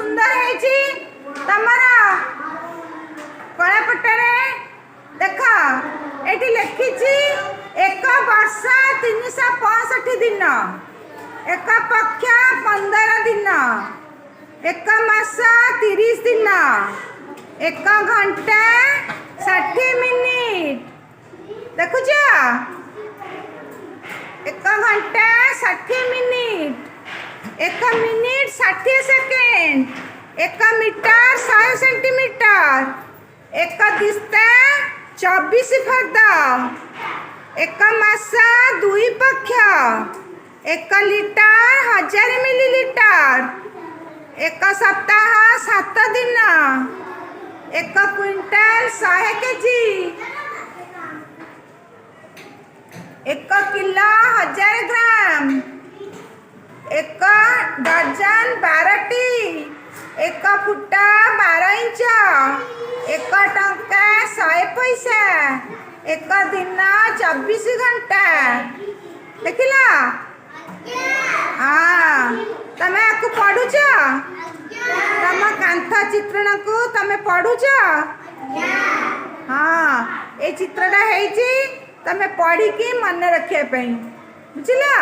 सुंदर है तमरा कलापटरे देख ये लिखी 1 वर्ष 365 दिन, 1 पक्ष 15 दिन, 1 मास 30 दिन, 1 घंटा 60 मिनिट। देखुच 1 घंटा 60 minute, 1 minute 60 second, 1 metre 100 centimetre, 1 दिस्ता 24 फर्द, 1 मास 2 पक्ष, 1 लिटर 1000 मिलीलीटर, 1 सप्ताह 7 दिन, 1 क्विंटाल 100 केजी, 1 किलो 1000 ग्राम, 1 डजन 12टी, 1 फुट 12 इंच, 1 टंका 100 पैसा, 1 दिन 24 घंटा। देखिला हाँ तमें आपको पढ़ुच तम कांथ चित्रण को तमें पढ़ुच हाँ ये चित्रटा है तमें पढ़ी मन रखापी बुझला।